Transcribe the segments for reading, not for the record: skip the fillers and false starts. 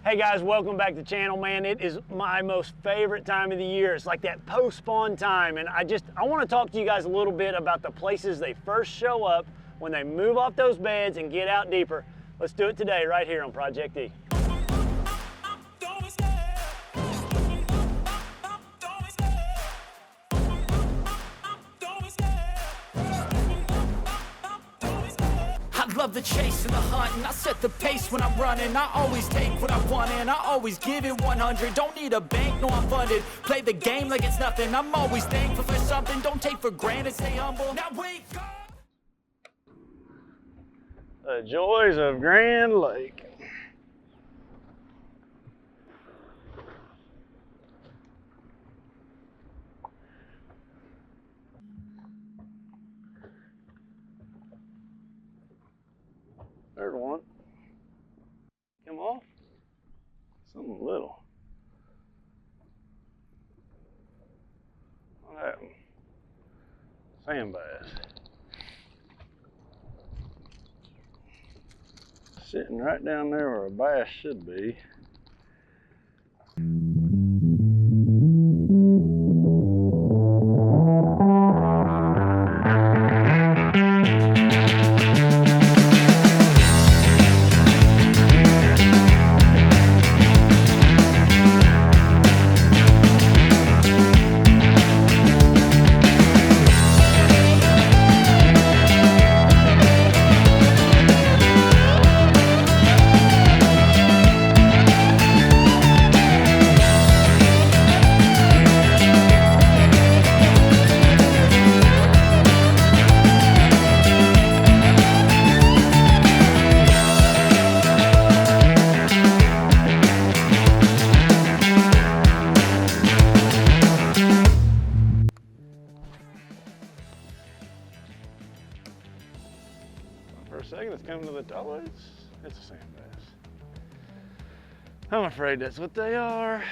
Hey guys, welcome back to the channel, man. It is my most favorite time of the year. It's like that post-spawn time, and I want to talk to you guys a little bit about the places they first show up when they move off those beds and get out deeper. Let's do it today right here on Project E. I love the chase and the hunt, and I set the pace when I'm running. I always take what I want and I always give it 100. Don't need a bank, no I'm funded. Play the game like it's nothing. I'm always thankful for something. Don't take for granted, stay humble. Now wake up. The joys of Grand Lake. There's one. Come off. Something little. What happened? Sand bass. Sitting right down there where a bass should be. For a second, it's coming to the toe. It's a sand bass. I'm afraid that's what they are.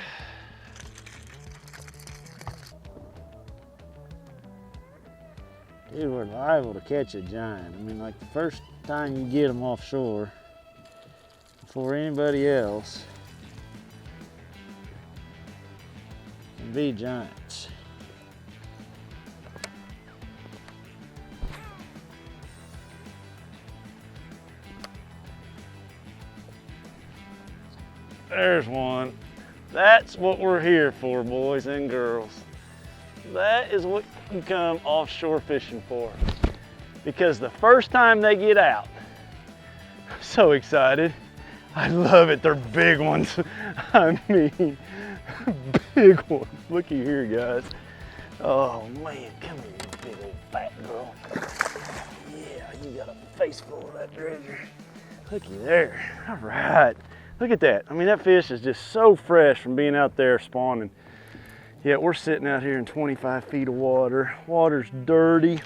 Dude, we're liable to catch a giant. I mean, like the first time you get them offshore, before anybody else, can be giants. There's one. That's what we're here for, boys and girls. That is what you come offshore fishing for. Because the first time they get out, I'm so excited. I love it, they're big ones. I mean, big ones. Looky here, guys. Oh man, come here, you big old fat girl. Yeah, you got a face full of that dredger. Looky there, all right. Look at that. I mean, that fish is just so fresh from being out there spawning. Yet we're sitting out here in 25 feet of water. Water's dirty.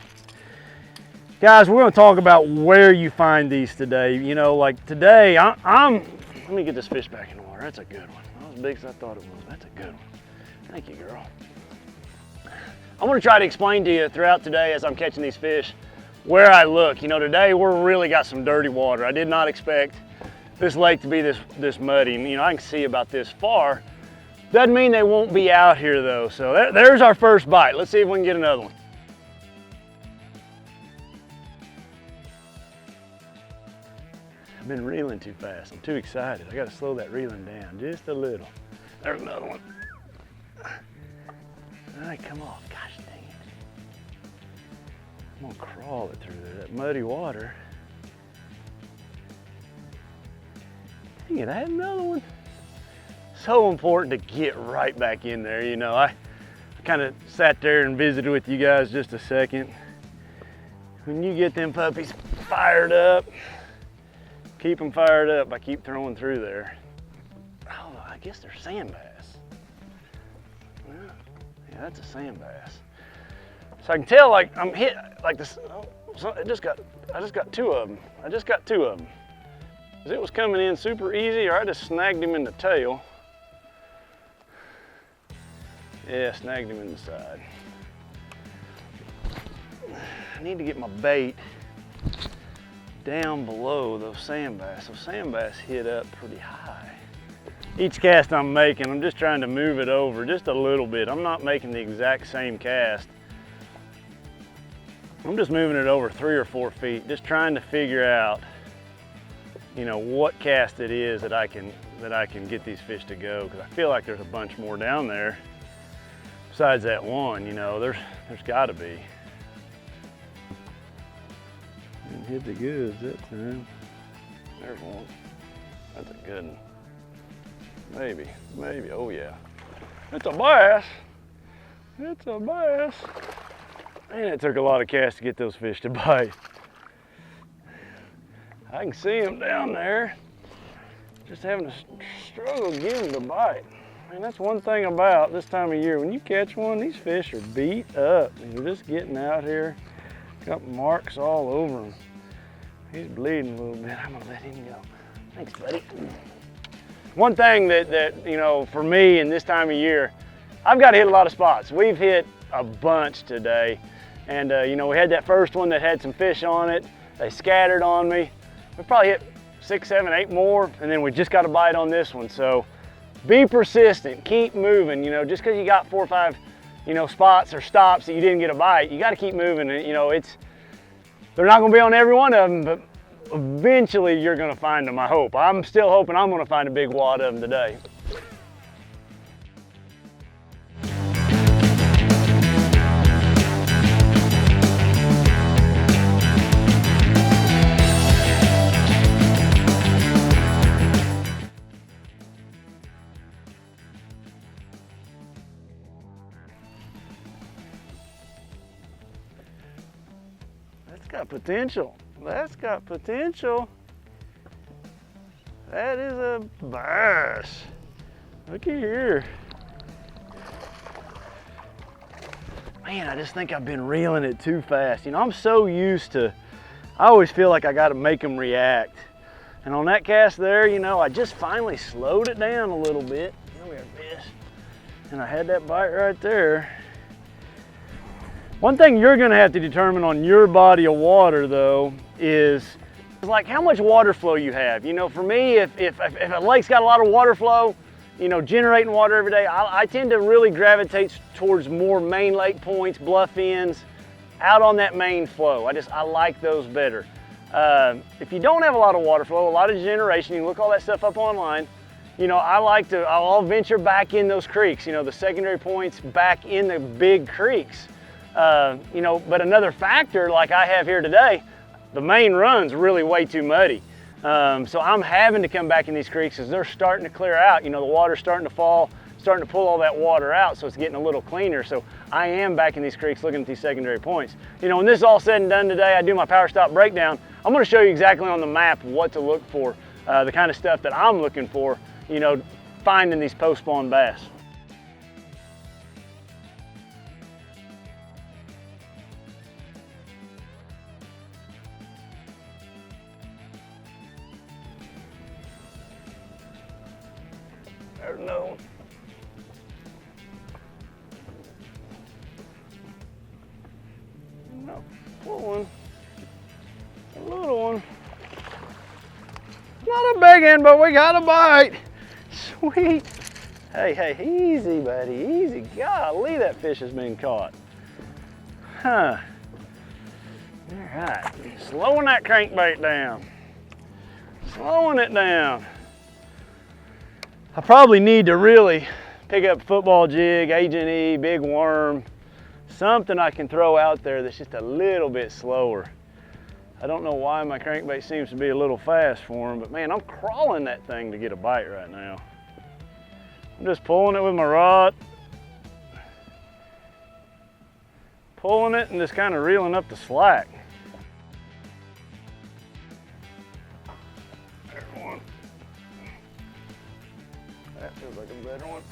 Guys, we're gonna talk about where you find these today. You know, like today, let me get this fish back in the water. That's a good one. Not as big as I thought it was. That's a good one. Thank you, girl. I'm gonna try to explain to you throughout today as I'm catching these fish where I look. You know, today we're really got some dirty water. I did not expect this lake to be this muddy. And, you know, I can see about this far. Doesn't mean they won't be out here though. So there's our first bite. Let's see if we can get another one. I've been reeling too fast. I'm too excited. I got to slow that reeling down just a little. There's another one. All right, come off. Gosh dang it. I'm gonna crawl it through there, that muddy water. Dang it, I had another one. So important to get right back in there. You know, I kind of sat there and visited with you guys just a second. When you get them puppies fired up, keep them fired up by keep throwing through there. Oh, I guess they're sand bass. Yeah, that's a sand bass. So I can tell, like I'm hit like this. Oh, so I just got two of them. I just got two of them. It was coming in super easy, or I just snagged him in the tail. Yeah, snagged him in the side. I need to get my bait down below those sand bass. Those sand bass hit up pretty high. each cast I'm making, I'm just trying to move it over just a little bit. I'm not making the exact same cast. I'm just moving it over 3 or 4 feet, just trying to figure out, you know, what cast it is that I can get these fish to go, because I feel like there's a bunch more down there besides that one. You know, there's got to be. Didn't hit the goods that time. There's one. That's a good one. Maybe. Oh yeah, it's a bass. It's a bass. Man, it took a lot of casts to get those fish to bite. I can see them down there. Just having to struggle to get them to bite. Man, that's one thing about this time of year. When you catch one, these fish are beat up. They're just getting out here. Got marks all over him. He's bleeding a little bit. I'm gonna let him go. Thanks, buddy. One thing that you know, for me in this time of year, I've got to hit a lot of spots. We've hit a bunch today. And you know, we had that first one that had some fish on it. They scattered on me. We probably hit 6, 7, 8 more, and then we just got a bite on this one. So be persistent, keep moving. You know, just because you got 4 or 5, you know, spots or stops that you didn't get a bite, you got to keep moving. And you know, they're not going to be on every one of them, but eventually you're going to find them. I hope. I'm still hoping I'm going to find a big wad of them today. That's got potential. That's got potential. That is a bass. Looky here. Man, I just think I've been reeling it too fast. You know, I'm so used to, I always feel like I got to make them react. And on that cast there, you know, I just finally slowed it down a little bit. Come here, fish. And I had that bite right there. One thing you're gonna have to determine on your body of water though is like how much water flow you have. You know, for me, if a lake's got a lot of water flow, you know, generating water every day, I tend to really gravitate towards more main lake points, bluff ends, out on that main flow. I like those better. If you don't have a lot of water flow, a lot of generation, you can look all that stuff up online. You know, I'll venture back in those creeks, you know, the secondary points back in the big creeks. You know, but another factor like I have here today, the main run's really way too muddy. So I'm having to come back in these creeks as they're starting to clear out. You know, the water's starting to fall, starting to pull all that water out, so it's getting a little cleaner. So I am back in these creeks looking at these secondary points. You know, when this is all said and done today, I do my power stop breakdown. I'm gonna show you exactly on the map what to look for, the kind of stuff that I'm looking for, you know, finding these post-spawn bass. There's another one. No, little one. A little one. Not a big one, but we got a bite. Sweet. Hey, easy, buddy, easy. Golly, that fish has been caught. Huh. All right, slowing that crankbait down. Slowing it down. I probably need to really pick up football jig, Agent E, big worm, something I can throw out there that's just a little bit slower. I don't know why my crankbait seems to be a little fast for him, but man, I'm crawling that thing to get a bite right now. I'm just pulling it with my rod, pulling it and just kind of reeling up the slack. That feels like a better one.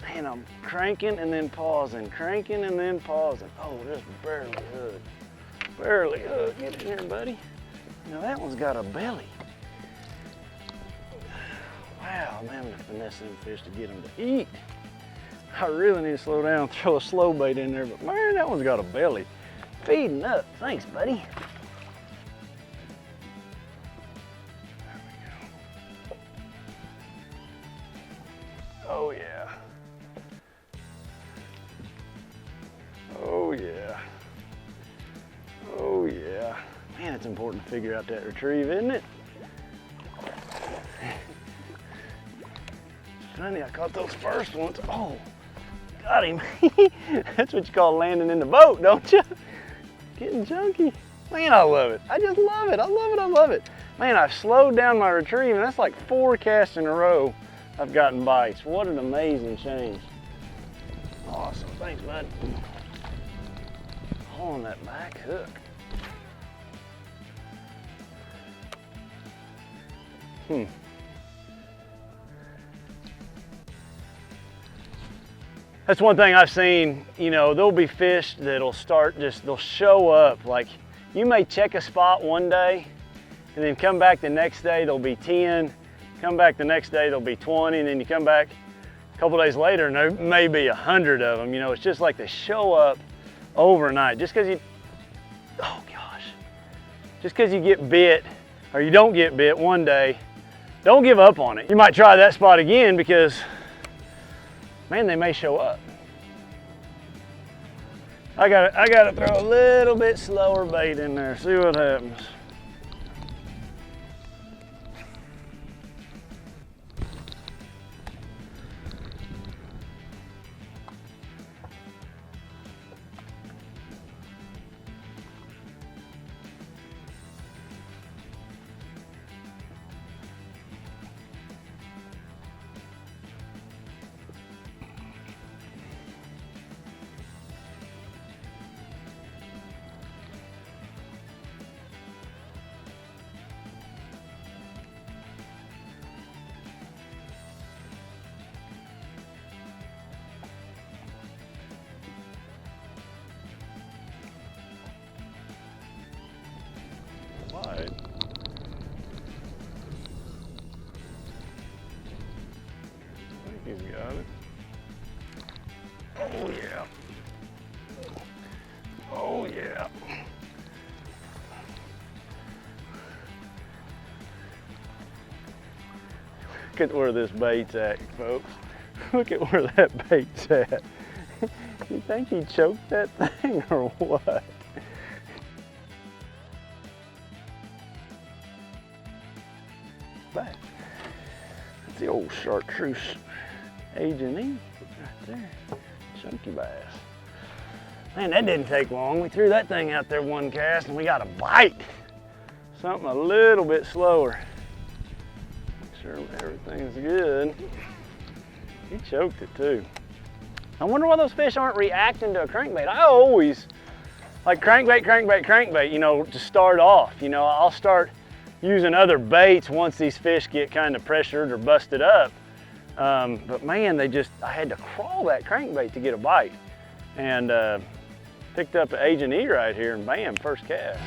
Man, I'm cranking and then pausing, cranking and then pausing. Oh, just barely hooked. Barely hooked. Get in here, buddy. Now that one's got a belly. Wow, I'm having to finesse them fish to get them to eat. I really need to slow down, throw a slow bait in there, but man, that one's got a belly. Feeding up. Thanks, buddy. important to figure out that retrieve, isn't it? It's funny, I caught those first ones. Oh, got him. That's what you call landing in the boat, don't you? Getting chunky. Man, I love it. I just love it. I love it. I love it. Man, I've slowed down my retrieve, and that's like 4 casts in a row I've gotten bites. What an amazing change. Awesome. Thanks, bud. On that back hook. That's one thing I've seen, you know, there'll be fish that'll start they'll show up. Like, you may check a spot one day and then come back the next day, there'll be 10. Come back the next day, there'll be 20, and then you come back a couple days later and there may be 100 of them. You know, it's just like they show up overnight. Just because you, oh gosh, just because you get bit or you don't get bit one day, don't give up on it. You might try that spot again because, man, they may show up. I gotta throw a little bit slower bait in there, see what happens. Right. I think he's got it. Oh yeah. Oh yeah. Look at where this bait's at, folks. Look at where that bait's at. You think he choked that thing or what? Back. That's the old chartreuse Agent E right there. Chunky bass. Man, that didn't take long. We threw that thing out there one cast and we got a bite. Something a little bit slower. Make sure everything's good. He choked it too. I wonder why those fish aren't reacting to a crankbait. I always, like crankbait, you know, to start off. You know, I'll start using other baits once these fish get kind of pressured or busted up. But man, I had to crawl that crankbait to get a bite. And picked up an Agent E right here and bam, first cast.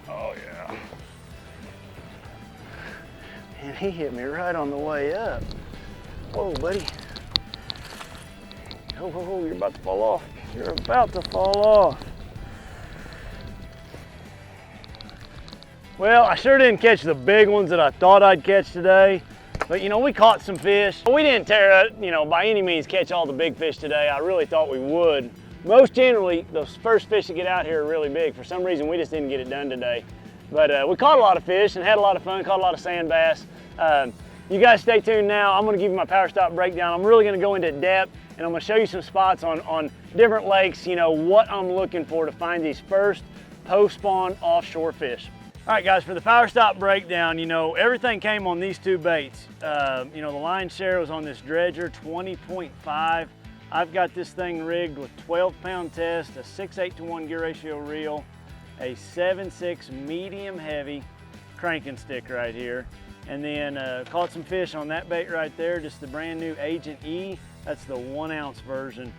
Oh yeah. And he hit me right on the way up. Whoa, buddy. Oh, you're about to fall off. You're about to fall off. Well, I sure didn't catch the big ones that I thought I'd catch today. But you know, we caught some fish. We didn't by any means catch all the big fish today. I really thought we would. Most generally, those first fish that get out here are really big. For some reason, we just didn't get it done today. But we caught a lot of fish and had a lot of fun, caught a lot of sand bass. You guys stay tuned now. I'm gonna give you my power stop breakdown. I'm really gonna go into depth and I'm gonna show you some spots on different lakes, you know, what I'm looking for to find these first post-spawn offshore fish. All right, guys, for the power stop breakdown, you know, everything came on these two baits. You know, the lion's share was on this Dredger 20.5. I've got this thing rigged with 12-pound test, a 6/8-to-1 gear ratio reel, a 7/6 medium heavy cranking stick right here. And then caught some fish on that bait right there, just the brand new Agent E. That's the 1 ounce version.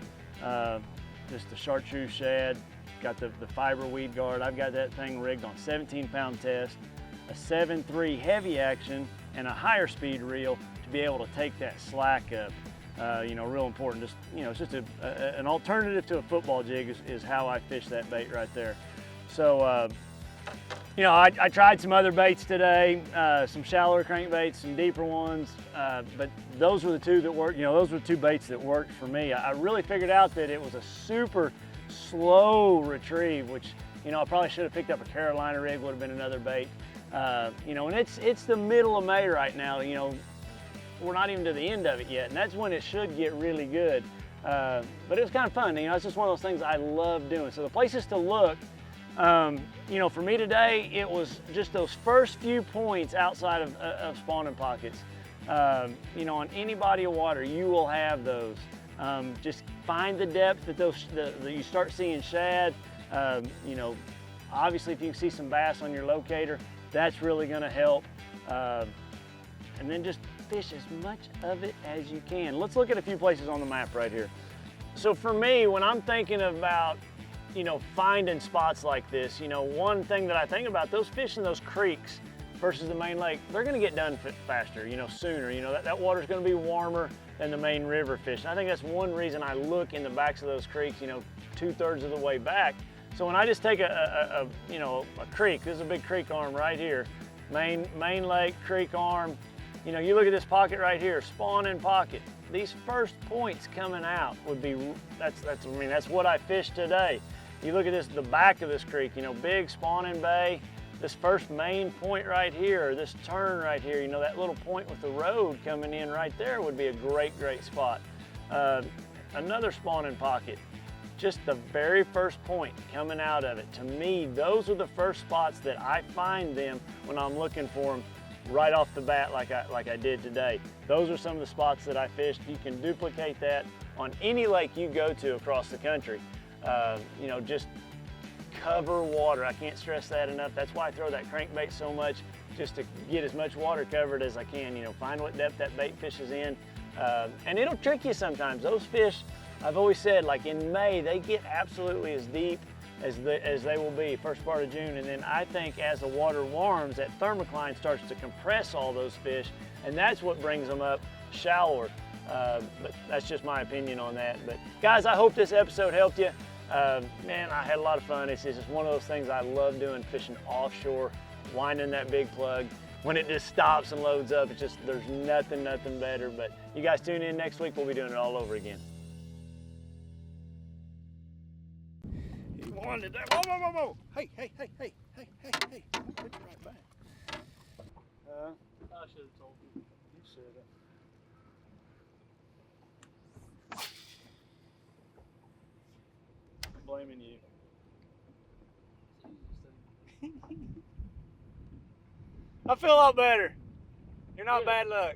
just the chartreuse shad, got the fiber weed guard. I've got that thing rigged on 17-pound test, a 7.3 heavy action, and a higher speed reel to be able to take that slack up. You know, real important. Just, you know, it's just an alternative to a football jig is how I fish that bait right there. So, you know, I tried some other baits today, some shallower crankbaits, some deeper ones, but those were the two that worked. You know, those were the two baits that worked for me. I really figured out that it was a super slow retrieve, which, you know, I probably should have picked up a Carolina rig, would have been another bait. You know, and it's the middle of May right now. You know, we're not even to the end of it yet, and that's when it should get really good. But it was kind of fun. You know, it's just one of those things I love doing. So the places to look, you know, for me today, it was just those first few points outside of spawning pockets. You know, on any body of water, you will have those. Just find the depth that you start seeing shad. You know, obviously if you can see some bass on your locator, that's really gonna help. And then just fish as much of it as you can. Let's look at a few places on the map right here. So for me, when I'm thinking about, you know, finding spots like this, you know, one thing that I think about, those fish in those creeks versus the main lake, they're gonna get done faster, you know, sooner. You know, that water's gonna be warmer than the main river fish. And I think that's one reason I look in the backs of those creeks, you know, 2/3 of the way back. So when I just take you know, a creek, this is a big creek arm right here, main lake, creek arm, you know, you look at this pocket right here, spawning pocket. These first points coming out would be, I mean, that's what I fished today. You look at this, the back of this creek, you know, big spawning bay, this first main point right here, or this turn right here, you know, that little point with the road coming in right there would be a great spot. Another spawning pocket, just the very first point coming out of it. To me, those are the first spots that I find them when I'm looking for them right off the bat, like I did today. Those are some of the spots that I fished. You can duplicate that on any lake you go to across the country. You know, just cover water. I can't stress that enough. That's why I throw that crankbait so much, just to get as much water covered as I can. You know, find what depth that bait fishes in. And it'll trick you sometimes. Those fish, I've always said, like in May, they get absolutely as deep as they will be first part of June. And then I think as the water warms, that thermocline starts to compress all those fish, and that's what brings them up shallower. But that's just my opinion on that. But guys, I hope this episode helped you. Man, I had a lot of fun. It's just one of those things I love doing, fishing offshore, winding that big plug. When it just stops and loads up, it's just, there's nothing better. But you guys tune in next week, we'll be doing it all over again. He wanted that. Whoa. Hey. Put it right back. I should have told you. You should have. I'm blaming you. I feel a lot better. You're not bad luck.